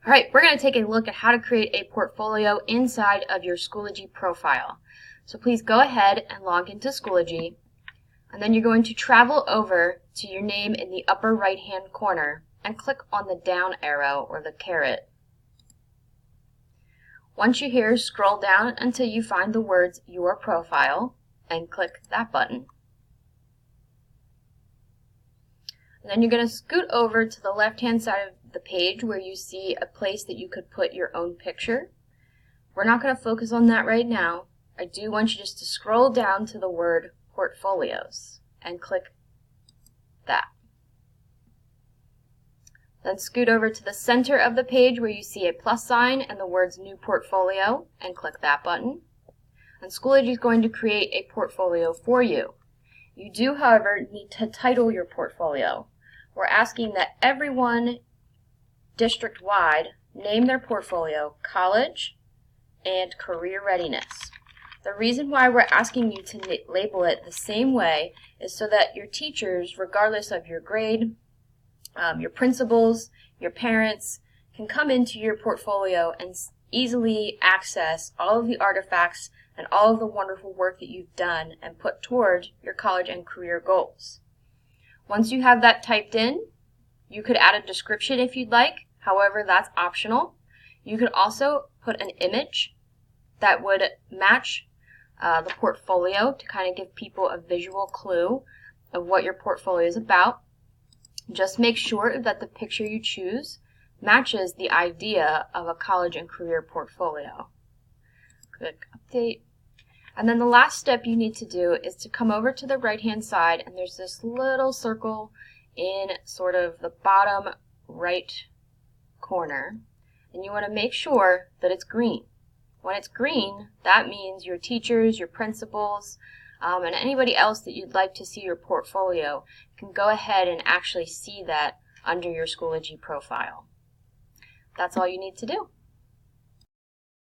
Alright, we're going to take a look at how to create a portfolio inside of your Schoology profile. So please go ahead and log into Schoology, and then you're going to travel over to your name in the upper right hand corner and click on the down arrow or the caret. Once you're here, scroll down until you find the words Your Profile and click that button. And then you're going to scoot over to the left hand side of the page where you see a place that you could put your own picture. We're not going to focus on that right now. I do want you just to scroll down to the word Portfolios and click that. Then scoot over to the center of the page where you see a plus sign and the words New Portfolio and click that button. And Schoology is going to create a portfolio for you. You do, however, need to title your portfolio. We're asking that everyone district-wide name their portfolio College and Career Readiness. The reason why we're asking you to label it the same way is so that your teachers, regardless of your grade, your principals, your parents, can come into your portfolio and easily access all of the artifacts and all of the wonderful work that you've done and put toward your college and career goals. Once you have that typed in, you could add a description if you'd like. However, that's optional. You could also put an image that would match the portfolio to kind of give people a visual clue of what your portfolio is about. Just make sure that the picture you choose matches the idea of a college and career portfolio. Click Update. And then the last step you need to do is to come over to the right hand side, and there's this little circle in sort of the bottom right corner, and you want to make sure that it's green. When it's green, that means your teachers, your principals, and anybody else that you'd like to see your portfolio can go ahead and actually see that under your Schoology profile. That's all you need to do.